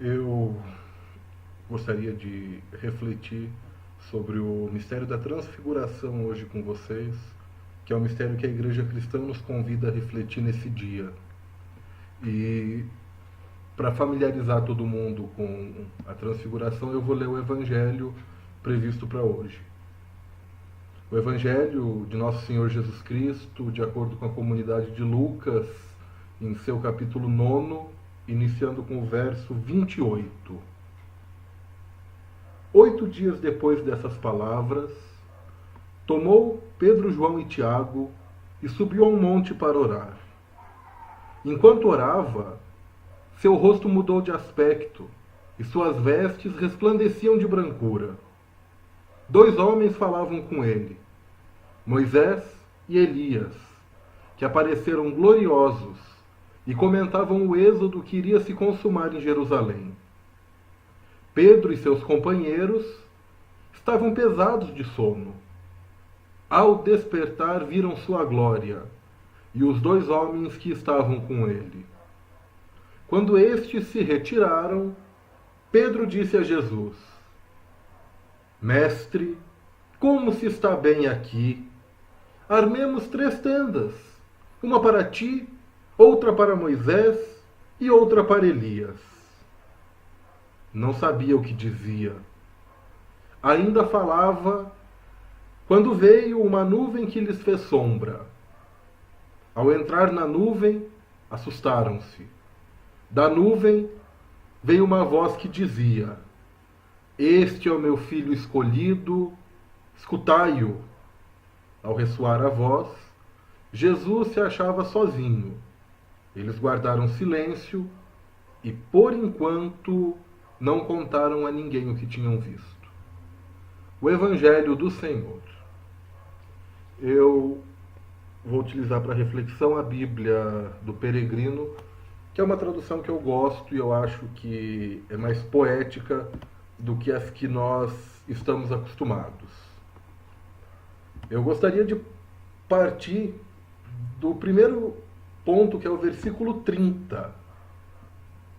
Eu gostaria de refletir sobre o mistério da transfiguração hoje com vocês, que é um mistério que a Igreja Cristã nos convida a refletir nesse dia. E para familiarizar todo mundo com a transfiguração, eu vou ler o Evangelho previsto para hoje. O Evangelho de Nosso Senhor Jesus Cristo, de acordo com a comunidade de Lucas, em seu capítulo 9, iniciando com o verso 28. 8 dias depois dessas palavras, tomou Pedro, João e Tiago e subiu a um monte para orar. Enquanto orava, seu rosto mudou de aspecto e suas vestes resplandeciam de brancura. 2 homens falavam com ele, Moisés e Elias, que apareceram gloriosos e comentavam o êxodo que iria se consumar em Jerusalém. Pedro e seus companheiros estavam pesados de sono. Ao despertar, viram sua glória e os 2 homens que estavam com ele. Quando estes se retiraram, Pedro disse a Jesus: Mestre, como se está bem aqui? Armemos 3 tendas, uma para ti, outra para Moisés e outra para Elias. Não sabia o que dizia. Ainda falava quando veio uma nuvem que lhes fez sombra. Ao entrar na nuvem, assustaram-se. Da nuvem veio uma voz que dizia: Este é o meu filho escolhido, escutai-o. Ao ressoar a voz, Jesus se achava sozinho. Eles guardaram silêncio e, por enquanto, não contaram a ninguém o que tinham visto. O Evangelho do Senhor. Eu vou utilizar para reflexão a Bíblia do Peregrino, que é uma tradução que eu gosto e eu acho que é mais poética do que as que nós estamos acostumados. Eu gostaria de partir do primeiro ponto, que é o versículo 30.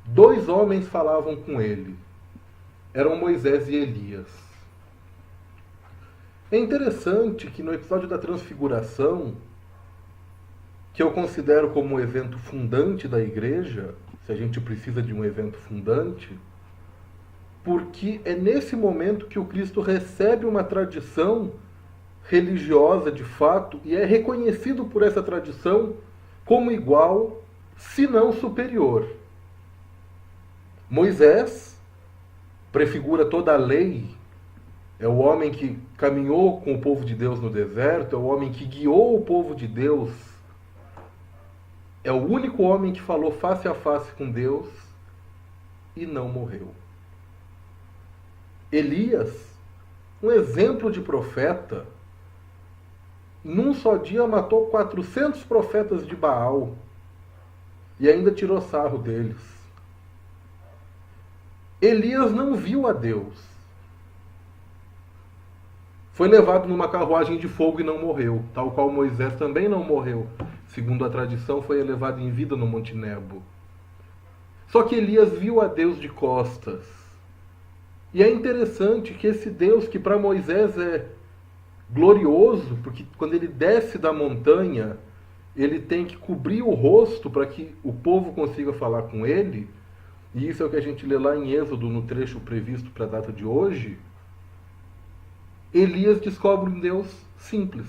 2 homens falavam com ele. Eram Moisés e Elias. É interessante que no episódio da Transfiguração, que eu considero como um evento fundante da igreja, se a gente precisa de um evento fundante, porque é nesse momento que o Cristo recebe uma tradição religiosa de fato e é reconhecido por essa tradição como igual, se não superior. Moisés prefigura toda a lei, é o homem que caminhou com o povo de Deus no deserto, é o homem que guiou o povo de Deus, é o único homem que falou face a face com Deus e não morreu. Elias, um exemplo de profeta, num só dia matou 400 profetas de Baal e ainda tirou sarro deles. Elias não viu a Deus. Foi levado numa carruagem de fogo e não morreu, tal qual Moisés também não morreu. Segundo a tradição, foi elevado em vida no Monte Nebo. Só que Elias viu a Deus de costas. E é interessante que esse Deus, que para Moisés é glorioso, porque quando ele desce da montanha, ele tem que cobrir o rosto para que o povo consiga falar com ele, e isso é o que a gente lê lá em Êxodo, no trecho previsto para a data de hoje. Elias descobre um Deus simples.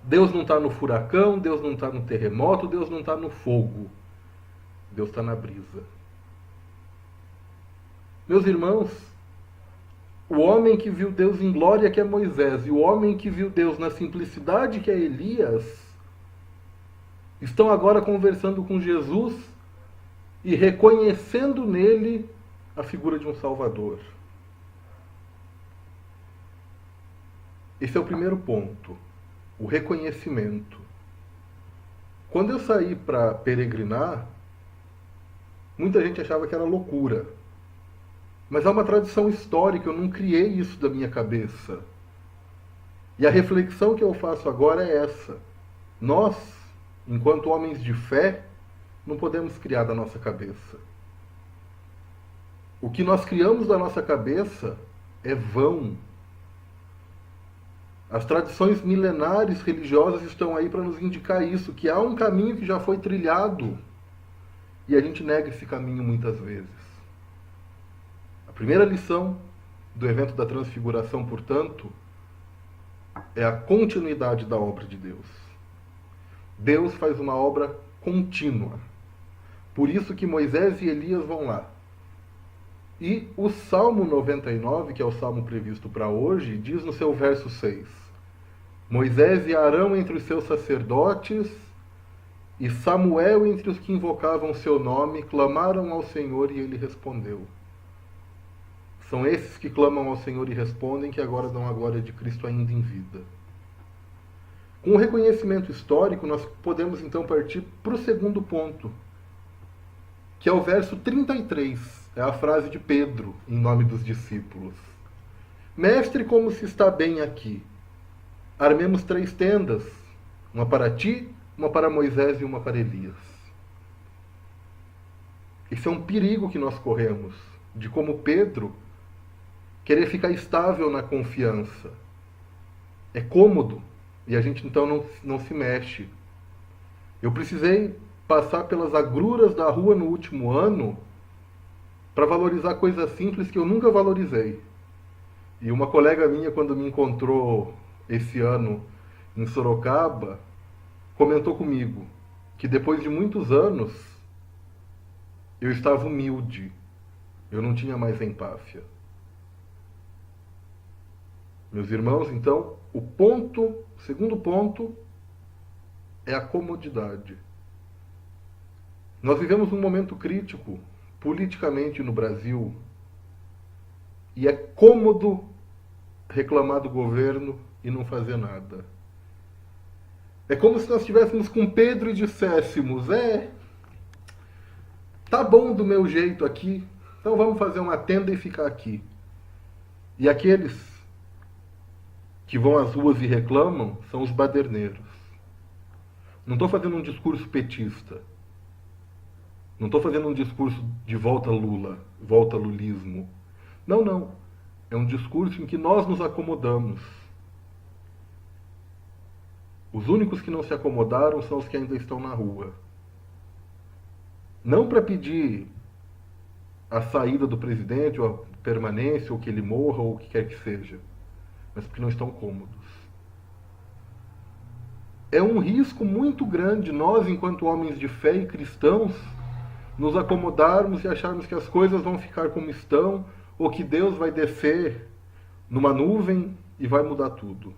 Deus não está no furacão, Deus não está no terremoto, Deus não está no fogo. Deus está na brisa. Meus irmãos, o homem que viu Deus em glória, que é Moisés, e o homem que viu Deus na simplicidade, que é Elias, estão agora conversando com Jesus e reconhecendo nele a figura de um Salvador. Esse é o primeiro ponto, o reconhecimento. Quando eu saí para peregrinar, muita gente achava que era loucura. Mas há uma tradição histórica, eu não criei isso da minha cabeça. E a reflexão que eu faço agora é essa. Nós, enquanto homens de fé, não podemos criar da nossa cabeça. O que nós criamos da nossa cabeça é vão. As tradições milenares religiosas estão aí para nos indicar isso, que há um caminho que já foi trilhado e a gente nega esse caminho muitas vezes. A primeira lição do evento da Transfiguração, portanto, é a continuidade da obra de Deus. Deus faz uma obra contínua. Por isso que Moisés e Elias vão lá. E o Salmo 99, que é o salmo previsto para hoje, diz no seu verso 6: Moisés e Arão entre os seus sacerdotes, e Samuel entre os que invocavam seu nome, clamaram ao Senhor e ele respondeu. São esses que clamam ao Senhor e respondem que agora dão a glória de Cristo ainda em vida. Com o reconhecimento histórico, nós podemos então partir para o segundo ponto, que é o verso 33, é a frase de Pedro, em nome dos discípulos. Mestre, como se está bem aqui? Armemos 3 tendas, uma para ti, uma para Moisés e uma para Elias. Esse é um perigo que nós corremos, de como Pedro querer ficar estável na confiança. É cômodo, e a gente então não se mexe. Eu precisei passar pelas agruras da rua no último ano para valorizar coisas simples que eu nunca valorizei. E uma colega minha, quando me encontrou esse ano em Sorocaba, comentou comigo que depois de muitos anos eu estava humilde, eu não tinha mais empáfia. Meus irmãos, então, o segundo ponto é a comodidade. Nós vivemos um momento crítico politicamente no Brasil e é cômodo reclamar do governo e não fazer nada. É como se nós estivéssemos com Pedro e disséssemos: tá bom do meu jeito aqui, então vamos fazer uma tenda e ficar aqui. E aqueles que vão às ruas e reclamam são os baderneiros. Não estou fazendo um discurso petista. Não estou fazendo um discurso de volta Lula, volta lulismo. Não. É um discurso em que nós nos acomodamos. Os únicos que não se acomodaram são os que ainda estão na rua. Não para pedir a saída do presidente, ou a permanência, ou que ele morra, ou o que quer que seja, mas porque não estão cômodos. É um risco muito grande nós, enquanto homens de fé e cristãos, nos acomodarmos e acharmos que as coisas vão ficar como estão, ou que Deus vai descer numa nuvem e vai mudar tudo.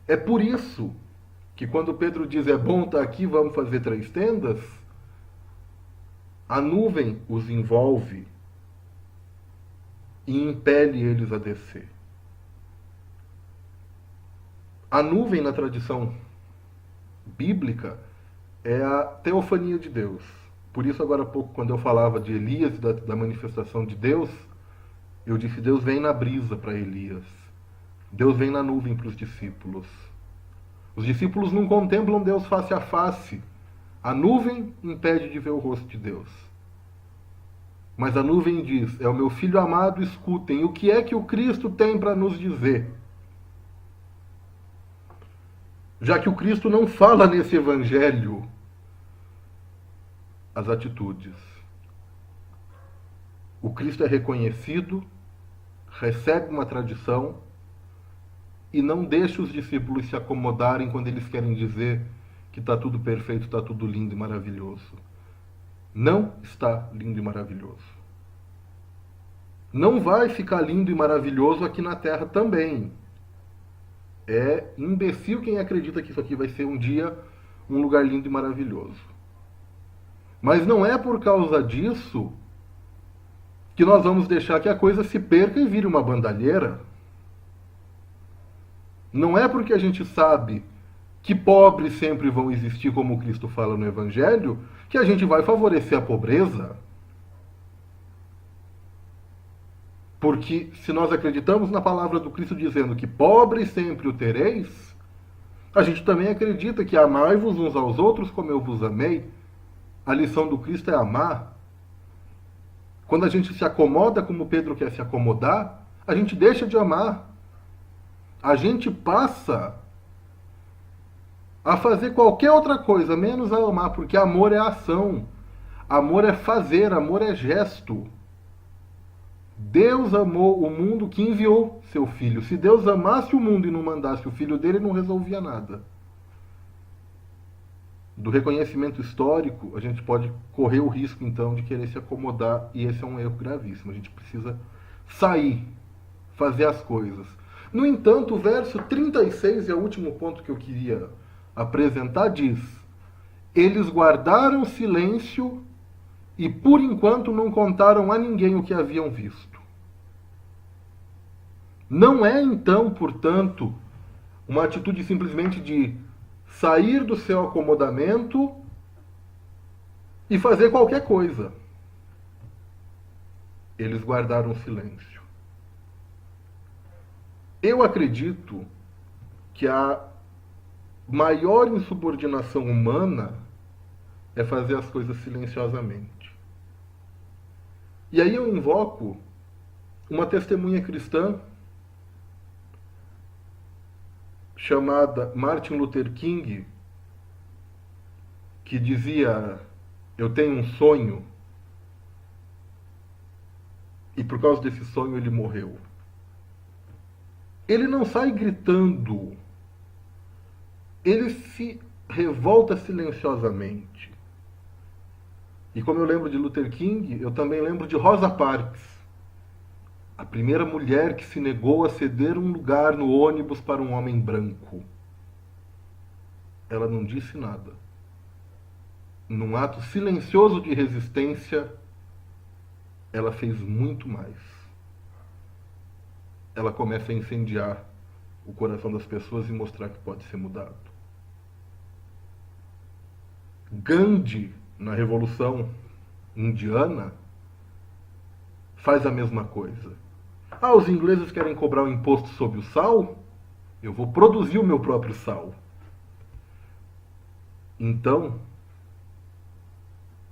É por isso que quando Pedro diz: é bom estar aqui, vamos fazer 3 tendas, a nuvem os envolve e impele eles a descer. A nuvem, na tradição bíblica, é a teofania de Deus. Por isso, agora há pouco, quando eu falava de Elias e da manifestação de Deus, eu disse: Deus vem na brisa para Elias. Deus vem na nuvem para os discípulos. Os discípulos não contemplam Deus face a face. A nuvem impede de ver o rosto de Deus. Mas a nuvem diz: é o meu filho amado, escutem. O que é que o Cristo tem para nos dizer? Já que o Cristo não fala nesse evangelho as atitudes. O Cristo é reconhecido, recebe uma tradição e não deixa os discípulos se acomodarem quando eles querem dizer que está tudo perfeito, está tudo lindo e maravilhoso. Não está lindo e maravilhoso. Não vai ficar lindo e maravilhoso aqui na Terra também. É imbecil quem acredita que isso aqui vai ser um dia um lugar lindo e maravilhoso. Mas não é por causa disso que nós vamos deixar que a coisa se perca e vire uma bandalheira. Não é porque a gente sabe que pobres sempre vão existir, como Cristo fala no Evangelho, que a gente vai favorecer a pobreza. Porque se nós acreditamos na palavra do Cristo dizendo que pobres sempre o tereis, a gente também acredita que amai-vos uns aos outros como eu vos amei. A lição do Cristo é amar. Quando a gente se acomoda como Pedro quer se acomodar, a gente deixa de amar. A gente passa a fazer qualquer outra coisa, menos a amar, porque amor é ação. Amor é fazer, amor é gesto. Deus amou o mundo que enviou seu filho. Se Deus amasse o mundo e não mandasse o filho dele, não resolvia nada. Do reconhecimento histórico, a gente pode correr o risco, então, de querer se acomodar, e esse é um erro gravíssimo. A gente precisa sair, fazer as coisas. No entanto, o verso 36, e é o último ponto que eu queria apresentar, diz: eles guardaram silêncio e, por enquanto, não contaram a ninguém o que haviam visto. Não é, então, portanto, uma atitude simplesmente de sair do seu acomodamento e fazer qualquer coisa. Eles guardaram silêncio. Eu acredito que a maior insubordinação humana é fazer as coisas silenciosamente. E aí eu invoco uma testemunha cristã chamada Martin Luther King, que dizia: eu tenho um sonho, e por causa desse sonho ele morreu. Ele não sai gritando, ele se revolta silenciosamente. E como eu lembro de Luther King, eu também lembro de Rosa Parks, a primeira mulher que se negou a ceder um lugar no ônibus para um homem branco. Ela não disse nada. Num ato silencioso de resistência, ela fez muito mais. Ela começa a incendiar o coração das pessoas e mostrar que pode ser mudado. Gandhi, na Revolução Indiana, faz a mesma coisa. Ah, os ingleses querem cobrar um imposto sobre o sal? Eu vou produzir o meu próprio sal. Então,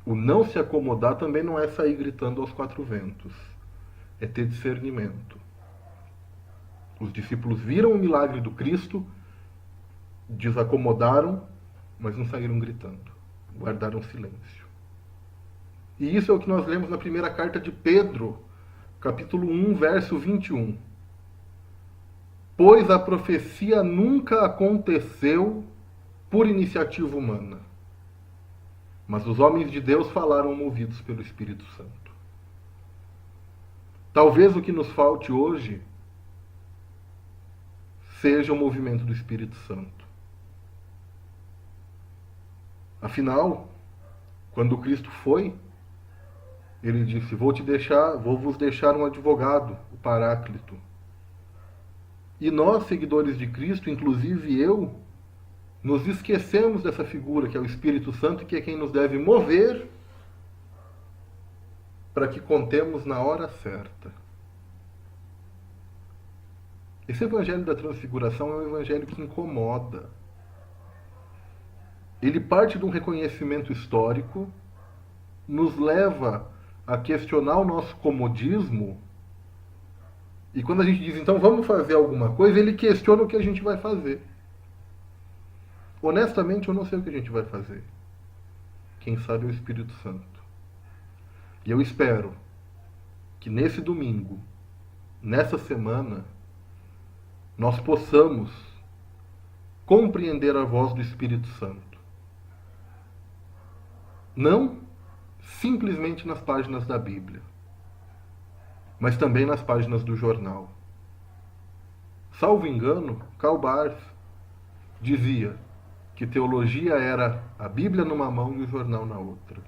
o não se acomodar também não é sair gritando aos quatro ventos. É ter discernimento. Os discípulos viram o milagre do Cristo, desacomodaram, mas não saíram gritando. Guardaram silêncio. E isso é o que nós lemos na primeira carta de Pedro, capítulo 1, verso 21. Pois a profecia nunca aconteceu por iniciativa humana, mas os homens de Deus falaram movidos pelo Espírito Santo. Talvez o que nos falte hoje seja o movimento do Espírito Santo. Afinal, quando Cristo foi, ele disse: vou vos deixar um advogado, o Paráclito. E nós, seguidores de Cristo, inclusive eu, nos esquecemos dessa figura que é o Espírito Santo, que é quem nos deve mover para que contemos na hora certa. Esse evangelho da transfiguração é um evangelho que incomoda. Ele parte de um reconhecimento histórico, nos leva a questionar o nosso comodismo, e quando a gente diz, então vamos fazer alguma coisa, ele questiona o que a gente vai fazer. Honestamente, eu não sei o que a gente vai fazer. Quem sabe é o Espírito Santo. E eu espero que nesse domingo, nessa semana, nós possamos compreender a voz do Espírito Santo. Não simplesmente nas páginas da Bíblia, mas também nas páginas do jornal. Salvo engano, Karl Barth dizia que teologia era a Bíblia numa mão e o jornal na outra.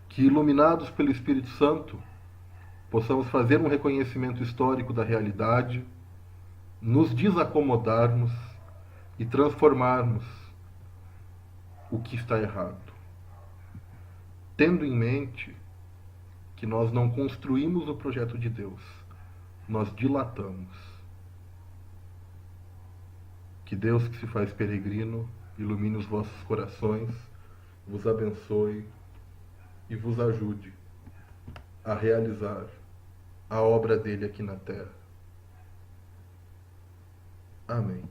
Que, iluminados pelo Espírito Santo, possamos fazer um reconhecimento histórico da realidade, nos desacomodarmos e transformarmos o que está errado, tendo em mente que nós não construímos o projeto de Deus, nós dilatamos. Que Deus, que se faz peregrino, ilumine os vossos corações, vos abençoe e vos ajude a realizar a obra dele aqui na terra. Amém.